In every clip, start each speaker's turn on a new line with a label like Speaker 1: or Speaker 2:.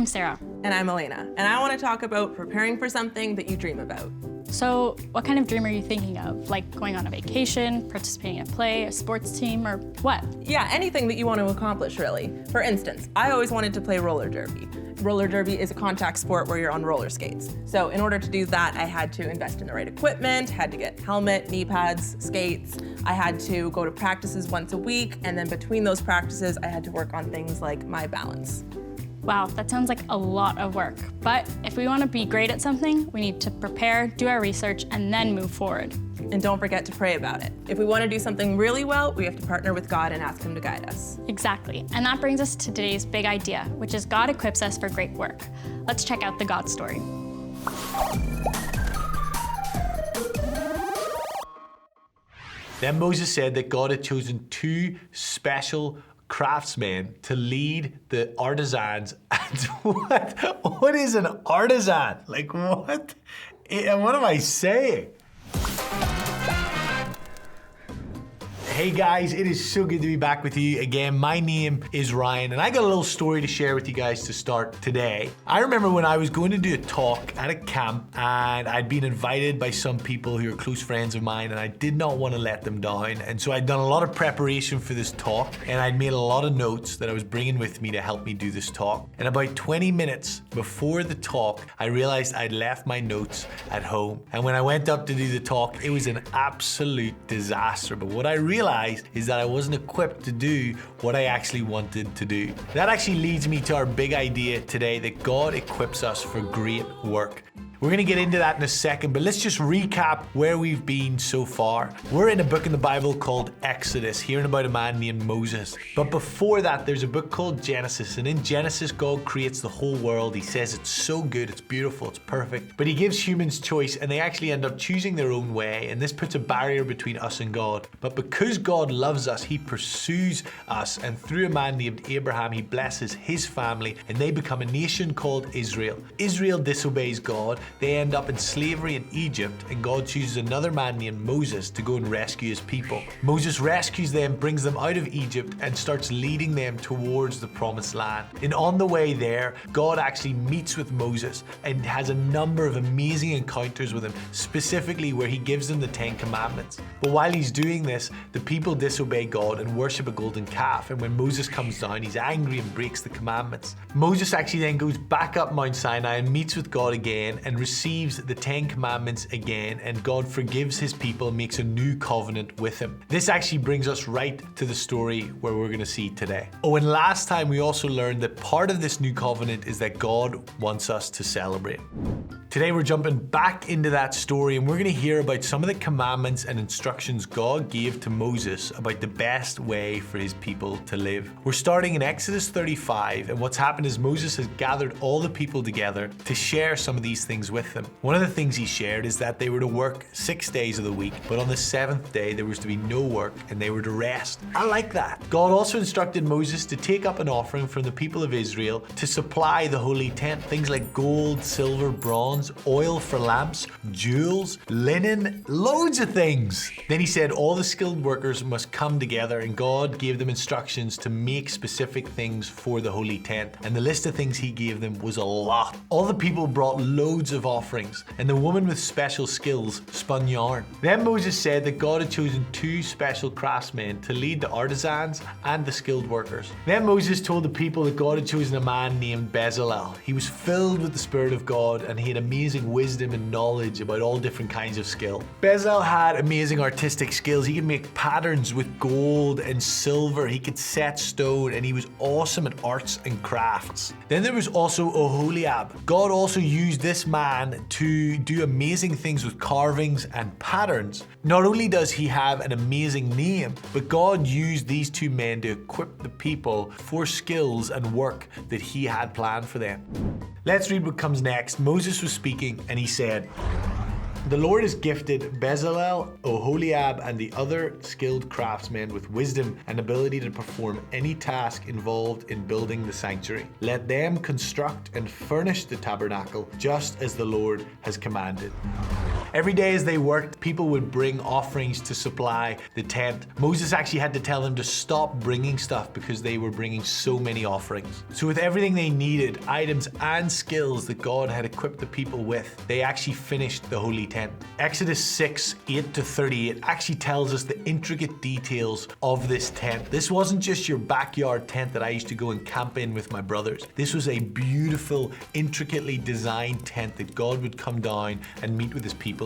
Speaker 1: I'm Sara.
Speaker 2: And I'm Elaina, and I want to talk about preparing for something that you dream about.
Speaker 1: So, what kind of dream are you thinking of? Like going on a vacation, participating in a play, a sports team, or what?
Speaker 2: Yeah, anything that you want to accomplish, really. For instance, I always wanted to play roller derby. Roller derby is a contact sport where you're on roller skates. So in order to do that, I had to invest in the right equipment, had to get helmet, knee pads, skates. I had to go to practices once a week, and then between those practices, I had to work on things like my balance.
Speaker 1: Wow, that sounds like a lot of work. But if we want to be great at something, we need to prepare, do our research, and then move forward.
Speaker 2: And don't forget to pray about it. If we want to do something really well, we have to partner with God and ask Him to guide us.
Speaker 1: Exactly. And that brings us to today's big idea, which is God equips us for great work. Let's check out the God story.
Speaker 3: Then Moses said that God had chosen two special craftsmen to lead the artisans. And what is an artisan? Like what? And what am I saying? Hey guys, it is so good to be back with you again. My name is Ryan, and I got a little story to share with you guys to start today. I remember when I was going to do a talk at a camp, and I'd been invited by some people who are close friends of mine, and I did not want to let them down. And so I'd done a lot of preparation for this talk, and I'd made a lot of notes that I was bringing with me to help me do this talk. And about 20 minutes before the talk, I realized I'd left my notes at home. And when I went up to do the talk, it was an absolute disaster. But what I realized is that I wasn't equipped to do what I actually wanted to do. That actually leads me to our big idea today, that God equips us for great work. We're going to get into that in a second, but let's just recap where we've been so far. We're in a book in the Bible called Exodus, hearing about a man named Moses. But before that, there's a book called Genesis, and in Genesis, God creates the whole world. He says it's so good, it's beautiful, it's perfect. But He gives humans choice, and they actually end up choosing their own way, and this puts a barrier between us and God. But because God loves us, He pursues us, and through a man named Abraham, He blesses his family, and they become a nation called Israel. Israel disobeys God. They end up in slavery in Egypt, and God chooses another man named Moses to go and rescue His people. Moses rescues them, brings them out of Egypt, and starts leading them towards the promised land. And on the way there, God actually meets with Moses and has a number of amazing encounters with him, specifically where He gives them the 10 Commandments. But while He's doing this, the people disobey God and worship a golden calf, and when Moses comes down, he's angry and breaks the commandments. Moses actually then goes back up Mount Sinai and meets with God again and receives the 10 Commandments again, and God forgives His people and makes a new covenant with him. This actually brings us right to the story where we're going to see today. Oh, and last time we also learned that part of this new covenant is that God wants us to celebrate. Today we're jumping back into that story, and we're going to hear about some of the commandments and instructions God gave to Moses about the best way for His people to live. We're starting in Exodus 35, and what's happened is Moses has gathered all the people together to share some of these things with them. One of the things he shared is that they were to work 6 days of the week, but on the 7th day there was to be no work and they were to rest. I like that. God also instructed Moses to take up an offering from the people of Israel to supply the holy tent, things like gold, silver, bronze, oil for lamps, jewels, linen, loads of things. Then he said all the skilled workers must come together, and God gave them instructions to make specific things for the holy tent. And the list of things He gave them was a lot. All the people brought loads of offerings, and the woman with special skills spun yarn. Then Moses said that God had chosen two special craftsmen to lead the artisans and the skilled workers. Then Moses told the people that God had chosen a man named Bezalel. He was filled with the Spirit of God, and he had amazing wisdom and knowledge about all different kinds of skill. Bezalel had amazing artistic skills. He could make patterns with gold and silver. He could set stone, and he was awesome at arts and crafts. Then there was also Oholiab. God also used this man to do amazing things with carvings and patterns. Not only does he have an amazing name, but God used these two men to equip the people for skills and work that He had planned for them. Let's read what comes next. Moses was speaking, and he said, "The Lord has gifted Bezalel, Oholiab, and the other skilled craftsmen with wisdom and ability to perform any task involved in building the sanctuary. Let them construct and furnish the tabernacle just as the Lord has commanded." Every day as they worked, people would bring offerings to supply the tent. Moses actually had to tell them to stop bringing stuff because they were bringing so many offerings. So with everything they needed, items and skills that God had equipped the people with, they actually finished the holy tent. Exodus 6:8-38 actually tells us the intricate details of this tent. This wasn't just your backyard tent that I used to go and camp in with my brothers. This was a beautiful, intricately designed tent that God would come down and meet with his people in.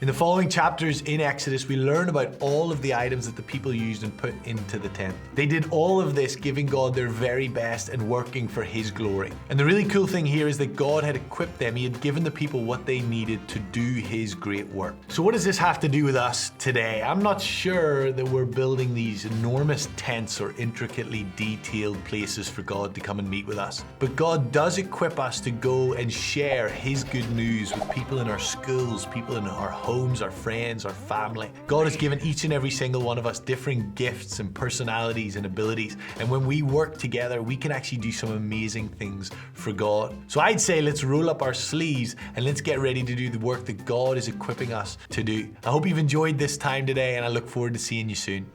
Speaker 3: In the following chapters in Exodus, we learn about all of the items that the people used and put into the tent. They did all of this giving God their very best and working for his glory. And the really cool thing here is that God had equipped them. He had given the people what they needed to do his great work. So what does this have to do with us today? I'm not sure that we're building these enormous tents or intricately detailed places for God to come and meet with us. But God does equip us to go and share his good news with people in our schools, people in our homes, our friends, our family. God has given each and every single one of us different gifts and personalities and abilities. And when we work together, we can actually do some amazing things for God. So I'd say let's roll up our sleeves and let's get ready to do the work that God is equipping us to do. I hope you've enjoyed this time today, and I look forward to seeing you soon.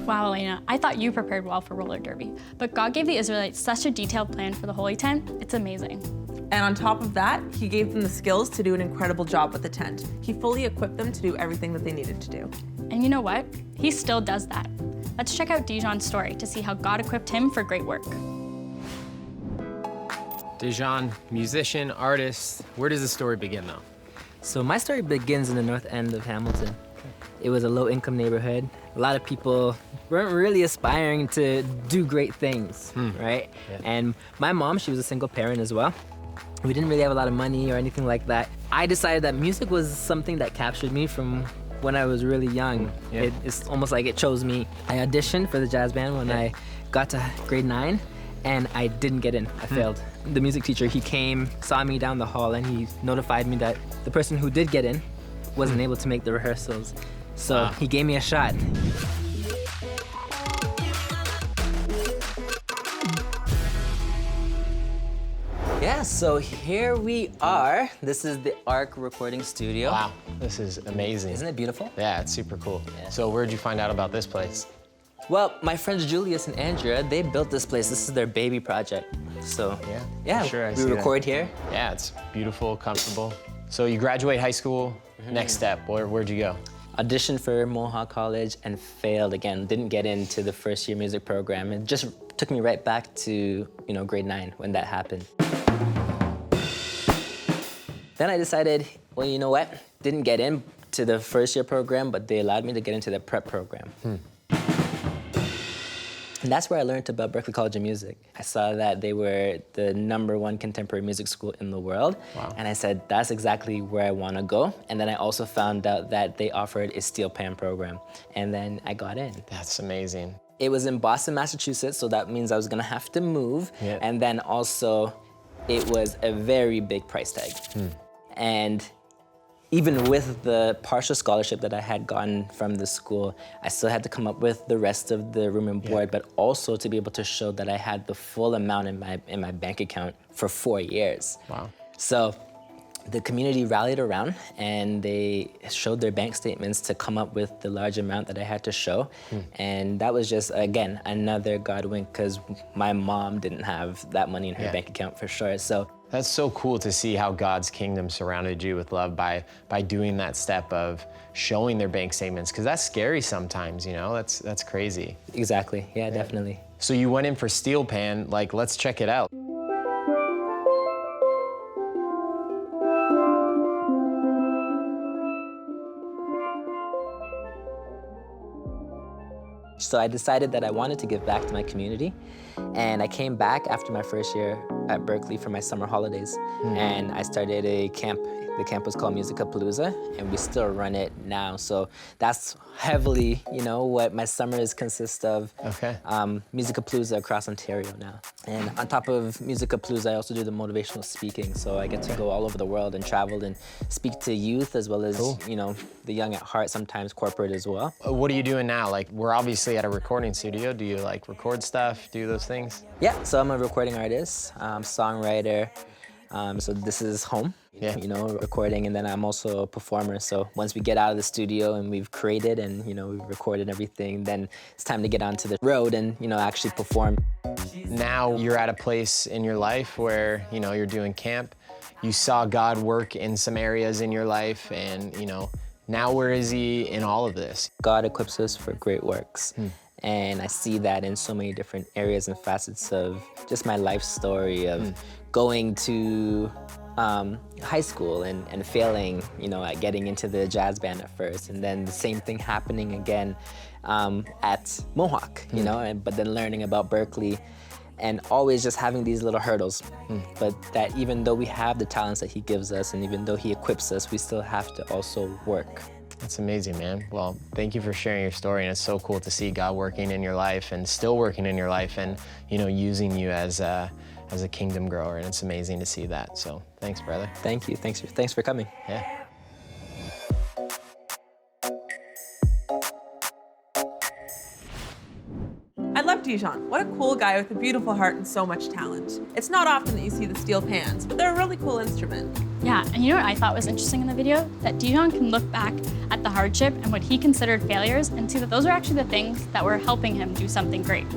Speaker 1: Wow, Elaina, I thought you prepared well for roller derby, but God gave the Israelites such a detailed plan for the holy tent. It's amazing.
Speaker 2: And on top of that, he gave them the skills to do an incredible job with the tent. He fully equipped them to do everything that they needed to do.
Speaker 1: And you know what? He still does that. Let's check out Dejehan's story to see how God equipped him for great work.
Speaker 4: Dejehan, musician, artist. Where does the story begin, though?
Speaker 5: So my story begins in the north end of Hamilton. It was a low-income neighborhood. A lot of people weren't really aspiring to do great things, right?
Speaker 4: Yeah.
Speaker 5: And my mom, she was a single parent as well. We didn't really have a lot of money or anything like that. I decided that music was something that captured me from when I was really young.
Speaker 4: Yeah.
Speaker 5: It's almost like it chose me. I auditioned for the jazz band when I got to grade 9, and I didn't get in. I failed. The music teacher, he came, saw me down the hall, and he notified me that the person who did get in wasn't able to make the rehearsals. So he gave me a shot. Yeah, so here we are. This is the ARC recording studio.
Speaker 4: Wow, this is amazing.
Speaker 5: Isn't it beautiful?
Speaker 4: Yeah, it's super cool.
Speaker 5: Yeah.
Speaker 4: So where'd you find out about this place?
Speaker 5: Well, my friends Julius and Andrea, they built this place. This is their baby project. So yeah,
Speaker 4: for sure, I
Speaker 5: we
Speaker 4: see that.
Speaker 5: record here.
Speaker 4: Yeah, it's beautiful, comfortable. So you graduate high school, next step, where'd you go?
Speaker 5: Auditioned for Mohawk College and failed again. Didn't get into the first year music program. It just took me right back to, grade 9 when that happened. Then I decided, well, you know what? Didn't get into the first year program, but they allowed me to get into the prep program. And that's where I learned about Berklee College of Music. I saw that they were the #1 contemporary music school in the world.
Speaker 4: Wow.
Speaker 5: And I said, that's exactly where I want to go. And then I also found out that they offered a steel pan program. And then I got in.
Speaker 4: That's amazing.
Speaker 5: It was in Boston, Massachusetts, so that means I was gonna have to move.
Speaker 4: Yeah.
Speaker 5: And then also, it was a very big price tag. And even with the partial scholarship that I had gotten from the school, I still had to come up with the rest of the room and board, but also to be able to show that I had the full amount in my bank account for 4 years.
Speaker 4: Wow.
Speaker 5: So the community rallied around and they showed their bank statements to come up with the large amount that I had to show. And that was just, again, another God wink, because my mom didn't have that money in her bank account for sure. So
Speaker 4: That's so cool to see how God's kingdom surrounded you with love by doing that step of showing their bank statements, because that's scary sometimes, that's crazy.
Speaker 5: exactly, yeah, definitely.
Speaker 4: So you went in for steel pan, let's check it out.
Speaker 5: So I decided that I wanted to give back to my community, and I came back after my first year at Berklee for my summer holidays, and I started a camp. The camp was called Musicapalooza, and we still run it now. So that's heavily, what my summers consist of.
Speaker 4: Okay.
Speaker 5: Musicapalooza across Ontario now. And on top of Musicapalooza, I also do the motivational speaking. So I get to go all over the world and travel and speak to youth as well as, the young at heart, sometimes corporate as well.
Speaker 4: What are you doing now? We're obviously at a recording studio. Do you record stuff, do those things?
Speaker 5: Yeah, so I'm a recording artist, songwriter, So this is home,
Speaker 4: Yeah.
Speaker 5: you know, recording, and then I'm also a performer. So once we get out of the studio and we've created and, you know, we've recorded everything, then it's time to get onto the road and, you know, actually perform.
Speaker 4: Now you're at a place in your life where, you know, you're doing camp. You saw God work in some areas in your life, and, you know, now where is he in all of this?
Speaker 5: God equips us for great works. And I see that in so many different areas and facets of just my life story of going to high school and failing, you know, at getting into the jazz band at first, and then the same thing happening again at Mohawk, you know, but then learning about Berkeley, and always just having these little hurdles. But that even though we have the talents that he gives us, and even though he equips us, we still have to also work.
Speaker 4: That's amazing, man. Well, thank you for sharing your story, and it's so cool to see God working in your life and still working in your life, and, you know, using you as a kingdom grower, and it's amazing to see that. So thanks, brother.
Speaker 5: Thank you. Thanks for coming.
Speaker 4: Yeah.
Speaker 2: I love Dejehan. What a cool guy with a beautiful heart and so much talent. It's not often that you see the steel pans, but they're a really cool instrument.
Speaker 1: Yeah, and you know what I thought was interesting in the video? That Dejehan can look back at the hardship and what he considered failures and see that those are actually the things that were helping him do something great.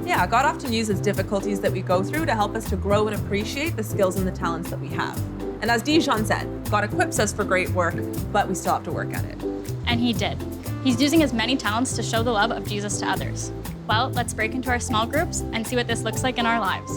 Speaker 2: Yeah, God often uses difficulties that we go through to help us to grow and appreciate the skills and the talents that we have. And as Dejehan said, God equips us for great work, but we still have to work at it.
Speaker 1: And he did. He's using his many talents to show the love of Jesus to others. Well, let's break into our small groups and see what this looks like in our lives.